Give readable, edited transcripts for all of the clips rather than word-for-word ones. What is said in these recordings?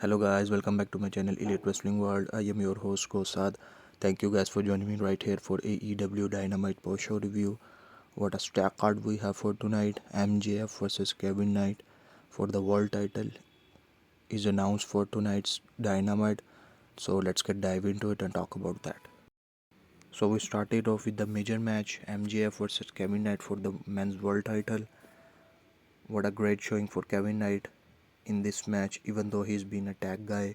Hello guys, welcome back to my channel Elite Wrestling World. I am your host GhostSaad. Thank you guys for joining me right here for AEW Dynamite post-show review. What a stack card we have for tonight. MJF versus Kevin Knight for the world title is announced for tonight's Dynamite. So let's get dive into it and talk about that. So we started off with the major match, MJF versus Kevin Knight for the men's world title. What a great showing for Kevin Knight in this match. Even though he's been a tag guy,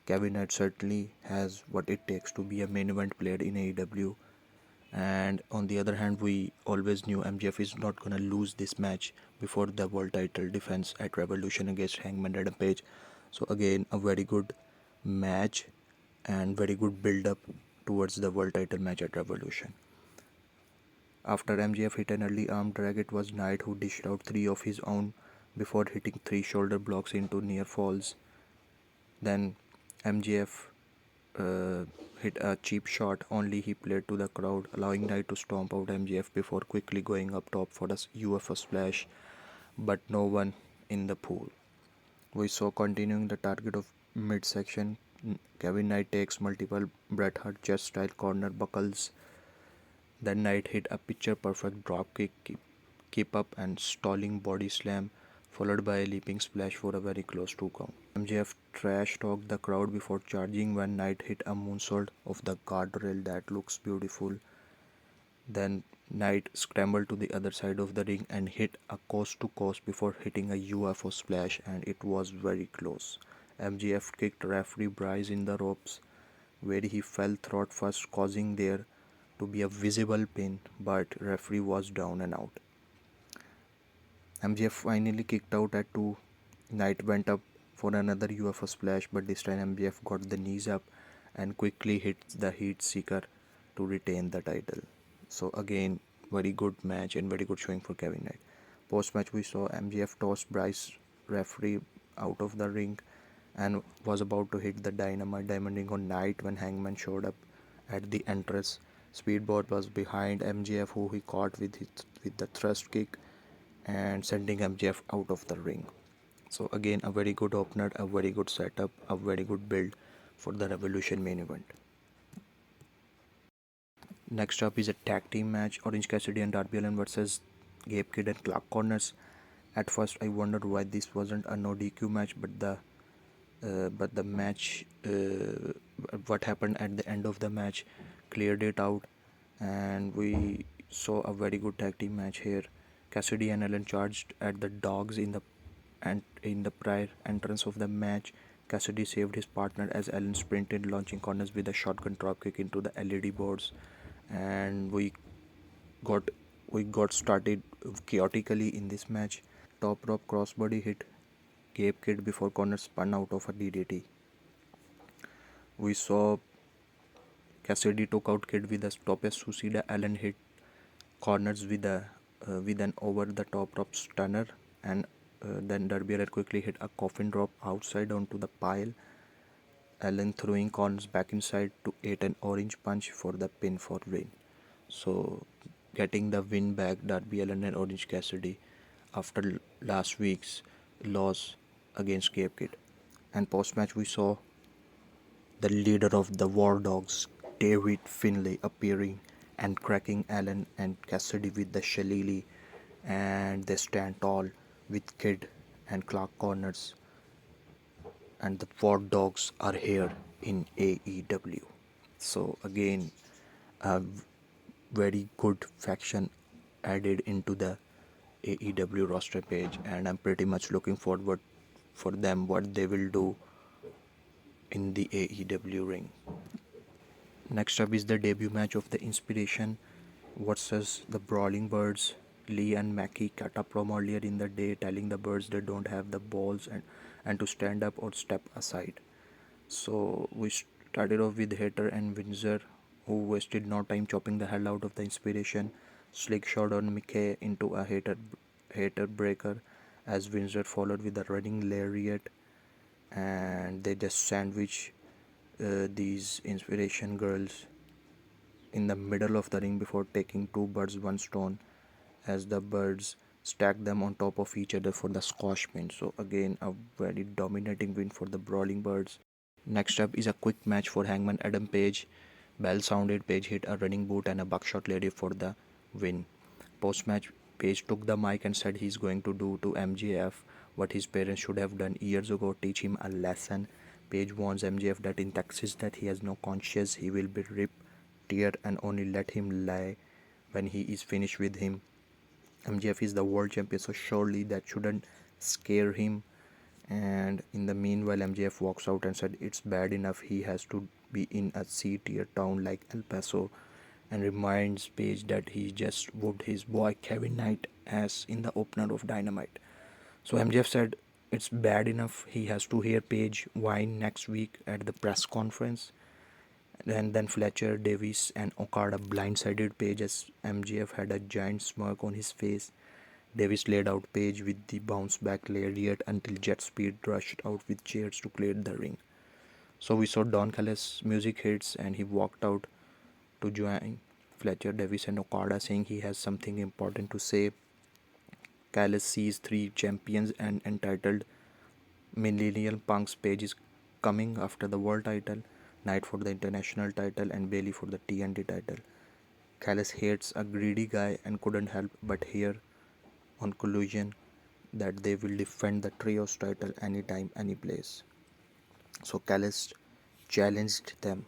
Kevin Knight certainly has what it takes to be a main event player in AEW. And on the other hand, we always knew MJF is not gonna lose this match before the world title defense at Revolution against Hangman Adam Page. So again, a very good match and very good build up towards the world title match at Revolution. After MJF hit an early arm drag, it was Knight who dished out 3 of his own before hitting 3 shoulder blocks into near falls. Then MJF hit a cheap shot, only he played to the crowd, allowing Knight to stomp out MJF before quickly going up top for a UFO splash, but no one in the pool. We saw continuing the target of midsection. Kevin Knight takes multiple Bret Hart chest style corner buckles. Then Knight hit a picture perfect drop kick, keep up and stalling body slam, followed by a leaping splash for a very close 2 count. MJF trash talked the crowd before charging when Knight hit a moonsault off the guardrail that looks beautiful. Then Knight scrambled to the other side of the ring and hit a coast to coast before hitting a UFO splash, and it was very close. MJF kicked referee Bryce in the ropes where he fell throat first, causing there to be a visible pin, but referee was down and out. MJF finally kicked out at 2. Knight went up for another UFO splash, but this time MJF got the knees up and quickly hit the Heat Seeker to retain the title. So again, very good match and very good showing for Kevin Knight. Post match we saw MJF toss Bryce referee out of the ring and was about to hit the dynamite diamond on Knight when Hangman showed up at the entrance. Speedboat was behind MJF, who he caught with the thrust kick and sending MJF out of the ring. So again, a very good opener, a very good setup, a very good build for the Revolution main event. Next up is a tag team match, Orange Cassidy and Darby Allin versus Gabe Kidd and Clark Corners. At first I wondered why this wasn't a no DQ match, but the match, what happened at the end of the match cleared it out, and we saw a very good tag team match here. Cassidy and Allin charged at the dogs in the prior entrance of the match. Cassidy saved his partner as Allin sprinted, launching corners with a shotgun dropkick into the LED boards, and we got started chaotically in this match. Top rope crossbody hit Gabe Kidd before Corner spun out of a DDT. We saw Cassidy took out Kidd with a tope suicida. Allin hit Corners with an over the top rope stunner, and then Darby Allin quickly hit a coffin drop outside onto the pile. Allin throwing Corners back inside to eat an orange punch for the pin for win. So getting the win back, Darby Allin and Orange Cassidy after last week's loss against Gabe Kidd. And post match we saw the leader of the War Dogs, David Finlay, appearing and cracking Allin and Cassidy with the shillelagh, and they stand tall with Kidd and Clark Corners, and the War Dogs are here in AEW. So again, a very good faction added into the AEW roster page, and I'm pretty much looking forward for them what they will do in the AEW ring. Next up is the debut match of the IInspiration versus the Brawling Birds. Lee and McKay cut a promo earlier in the day telling the Birds they don't have the balls and to stand up or step aside. So we started off with Hayter and Windsor, who wasted no time chopping the hell out of the IInspiration. Slick shot on McKay into a Hayter breaker as Windsor followed with a running lariat, and they just sandwich these IInspiration girls in the middle of the ring before taking 2 birds 1 stone as the Birds stacked them on top of each other for the squash win. So again, a very dominating win for the Brawling Birds. Next up is a quick match for Hangman Adam Page. Bell sounded, Page hit a running boot and a buckshot lady for the win. Post match, Page took the mic and said he's going to do to MJF what his parents should have done years ago, teach him a lesson. Page warns MJF that in Texas that he has no conscience, he will be ripped, tear and only let him lie when he is finished with him. MJF is the world champion, so surely that shouldn't scare him. And in the meanwhile, MJF walks out and said it's bad enough he has to be in a C-tier town like El Paso, and reminds Page that he just whooped his boy Kevin Knight ass in the opener of Dynamite. So MJF said it's bad enough he has to hear Page whine next week at the press conference. And then Fletcher, Davis, and Okada blindsided Page as MJF had a giant smirk on his face. Davis laid out Page with the bounce back lariat until Jet Speed rushed out with chairs to clear the ring. So we saw Don Callis music hits and he walked out to join Fletcher, Davis, and Okada, saying he has something important to say. Callis sees three champions and entitled Millennial Punk's Page is coming after the world title, Knight for the international title, and Bailey for the TNT title. Callis hates a greedy guy and couldn't help but hear on collusion that they will defend the trios title anytime, any place. So Callis challenged them,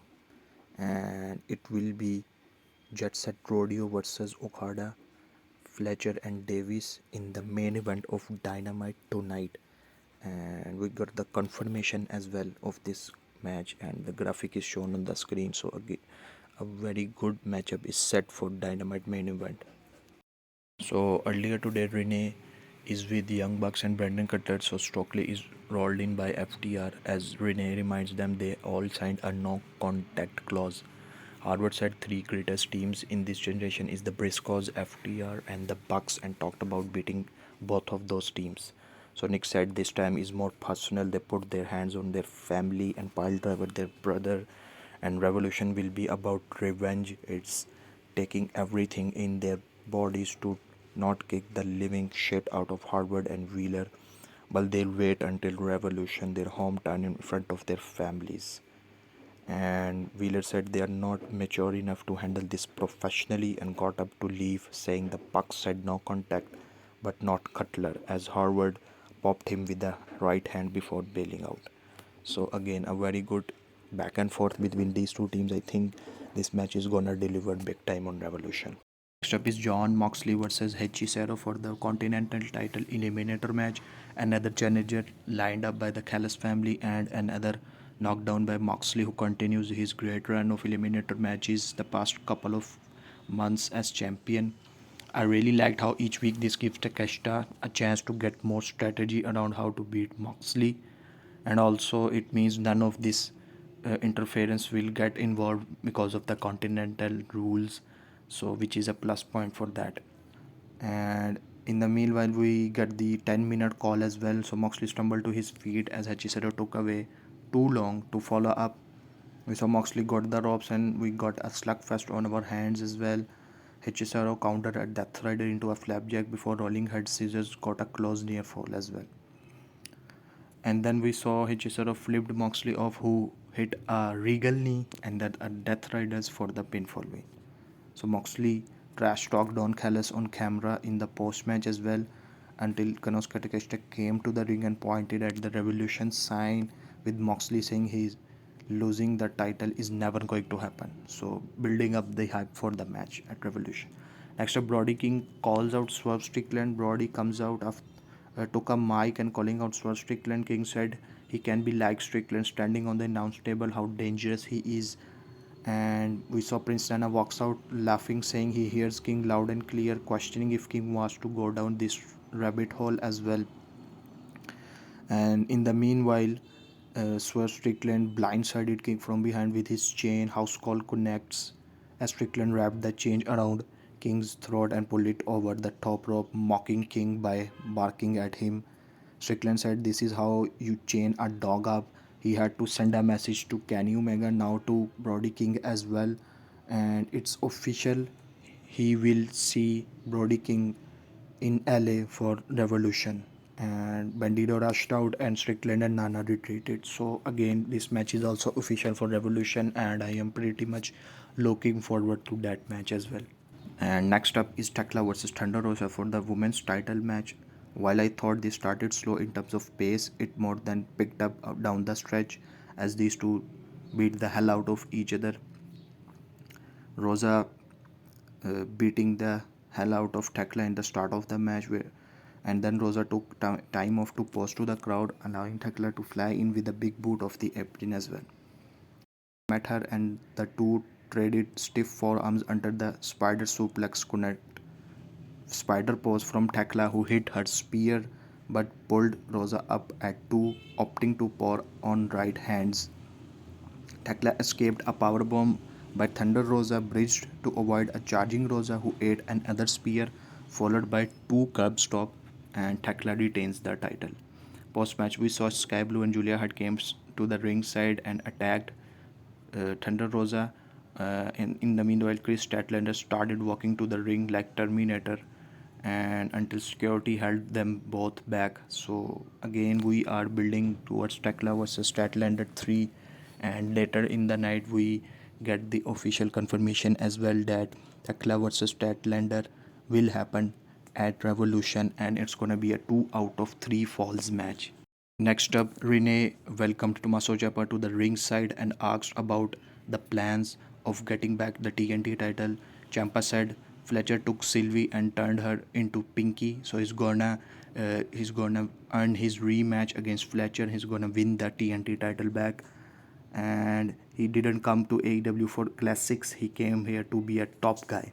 and it will be Jet Set Rodeo versus Okada, Fletcher, and Davis in the main event of Dynamite tonight. And we got the confirmation as well of this match, and the graphic is shown on the screen. So again, a very good matchup is set for Dynamite main event. So earlier today, Renee is with Young Bucks and Brandon Cutler. So Stokely is rolled in by FTR as Renee reminds them they all signed a no contact clause. Harvard said three greatest teams in this generation is the Briscoes, FTR, and the Bucks, and talked about beating both of those teams. So Nick said this time is more personal. They put their hands on their family and Piledriver their brother, and Revolution will be about revenge. It's taking everything in their bodies to not kick the living shit out of Harvard and Wheeler, but they'll wait until Revolution, their hometown, in front of their families. And Wheeler said they are not mature enough to handle this professionally and got up to leave, saying the Bucks said no contact but not Cutler, as Harvard popped him with the right hand before bailing out. So again, a very good back and forth between these two teams. I think this match is gonna deliver big time on Revolution. Next up is John Moxley versus Hechicero for the Continental title eliminator match. Another challenger lined up by the Callis family, and another knockdown by Moxley, who continues his great run of eliminator matches the past couple of months as champion. I really liked how each week this gives Takeshita a chance to get more strategy around how to beat Moxley, and also it means none of this interference will get involved because of the Continental rules, so which is a plus point for that. And in the meanwhile, we get the 10-minute call as well. So Moxley stumbled to his feet as Hechicero took away too long to follow up. We saw Moxley got the ropes, and we got a slugfest on our hands as well. Hechicero countered a Death Rider into a flapjack before rolling head scissors got a close near fall as well. And then we saw Hechicero flipped Moxley off, who hit a regal knee and then a Death Riders for the pinfall win. So Moxley trash talked Don Callis on camera in the post match as well, until Konosuke Takeshita came to the ring and pointed at the Revolution sign, with Moxley saying he's losing the title is never going to happen. So building up the hype for the match at Revolution. Next up, Brody King calls out Swerve Strickland. Brody comes out after took a mic and calling out Swerve Strickland. King said he can be like Strickland, standing on the announce table, how dangerous he is. And we saw Prince Nana walks out laughing, saying he hears King loud and clear, questioning if King wants to go down this rabbit hole as well. And in the meanwhile, Swerve Strickland blindsided King from behind with his chain. House call connects as Strickland wrapped the chain around King's throat and pulled it over the top rope, mocking King by barking at him. Strickland said, "This is how you chain a dog up." He had to send a message to Kenny Omega, now to Brody King as well. And it's official. He will see Brody King in LA for Revolution. And Bandido rushed out and Strickland and Nana retreated. So again, this match is also official for Revolution, and I am pretty much looking forward to that match as well. And next up is Thekla versus Thunder Rosa for the women's title match. While I thought they started slow in terms of pace, it more than picked up down the stretch as these two beat the hell out of each other. Rosa beating the hell out of Thekla in the start of the match, and then Rosa took time off to pose to the crowd, allowing Thekla to fly in with a big boot of the apron as well. Met her and the two traded stiff forearms under the spider suplex connect spider pose from Thekla, who hit her spear but pulled Rosa up at two, opting to pour on right hands. Thekla escaped a powerbomb, but Thunder Rosa bridged to avoid a charging Rosa, who ate another spear, followed by two curb stop, and Thekla retains the title. Post match, we saw Sky Blue and Julia Hart came to the ringside and attacked Thunder Rosa. In the meanwhile, Chris Statlander started walking to the ring like Terminator, and until security held them both back. So again, we are building towards Thekla versus Statlander 3, and later in the night we get the official confirmation as well that Thekla versus Statlander will happen at Revolution, and it's gonna be a 2 out of 3 falls match. Next up, Renee welcomed Tommaso Ciampa to the ringside and asked about the plans of getting back the TNT title. Ciampa said Fletcher took Sylvie and turned her into Pinky, so he's gonna earn his rematch against Fletcher. He's gonna win the TNT title back, and he didn't come to AEW for classics. He came here to be a top guy.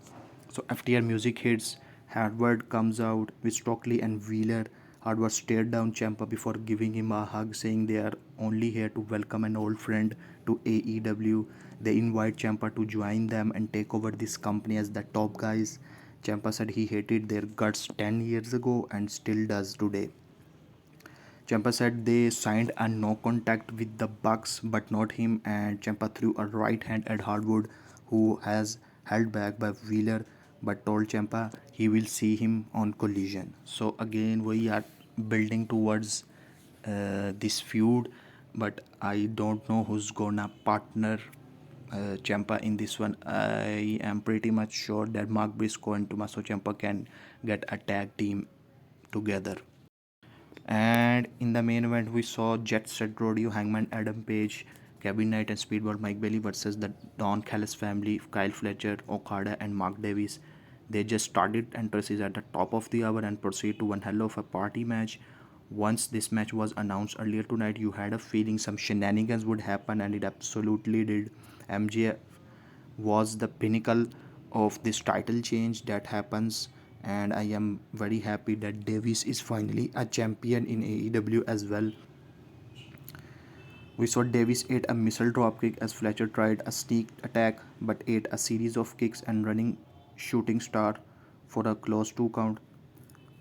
So FTR music hits. Harvard comes out with Stockley and Wheeler. Harvard stared down Ciampa before giving him a hug, saying they are only here to welcome an old friend to AEW. They invite Ciampa to join them and take over this company as the top guys. Ciampa said he hated their guts 10 years ago and still does today. Ciampa said they signed a no contact with the Bucks, but not him, and Ciampa threw a right hand at Hardwood, who has held back by Wheeler, but told Ciampa he will see him on Collision. So again, we are building towards this feud, but I don't know who's gonna partner Ciampa in this one. I am pretty much sure that Mark Briscoe and Tommaso Ciampa can get a tag team together. And in the main event, we saw Jet Set Rodeo, Hangman Adam Page, Kevin Knight, and Speedball Mike Bailey versus the Don Callis family, Kyle Fletcher, Okada, and Mark Davis. They just started entrances at the top of the hour and proceed to one hell of a party match. Once this match was announced earlier tonight, you had a feeling some shenanigans would happen, and it absolutely did. MJF was the pinnacle of this title change that happens, and I am very happy that Davis is finally a champion in AEW as well. We saw Davis ate a missile dropkick as Fletcher tried a sneak attack but ate a series of kicks and running shooting star for a close 2 count.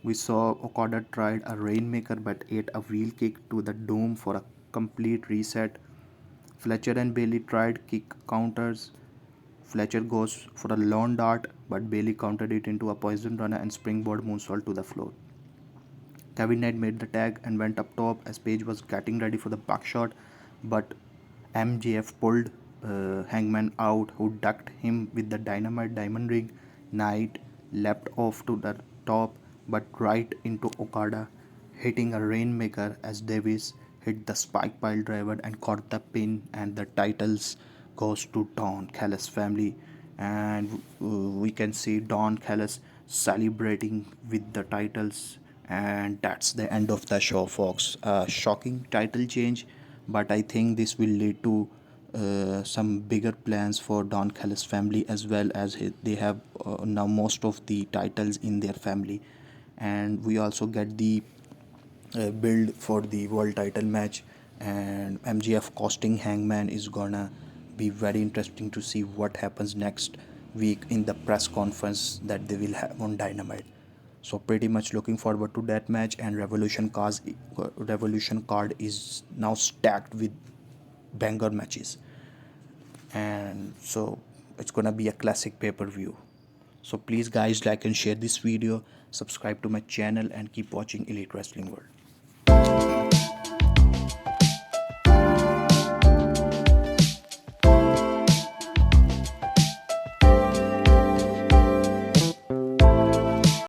We saw Okada tried a rainmaker but ate a wheel kick to the dome for a complete reset. Fletcher and Bailey tried kick counters. Fletcher goes for a lawn dart, but Bailey countered it into a poison runner and springboard moonsault to the floor. Kevin Knight made the tag and went up top as Page was getting ready for the buckshot, but MJF pulled Hangman out, who ducked him with the dynamite diamond ring. Knight leapt off to the top, but right into Okada, hitting a rainmaker as Davis hit the spike pile driver and caught the pin, and the titles goes to Don Callis family. And we can see Don Callis celebrating with the titles, and that's the end of the show, folks. Shocking title change, but I think this will lead to some bigger plans for Don Callis family, as well as they have now most of the titles in their family. And we also get the build for the world title match, and MGF costing Hangman is gonna be very interesting to see what happens next week in the press conference that they will have on Dynamite. So pretty much looking forward to that match, and Revolution card is now stacked with banger matches, and so it's gonna be a classic pay-per-view. So please guys, like and share this video, subscribe to my channel, and keep watching Elite Wrestling World.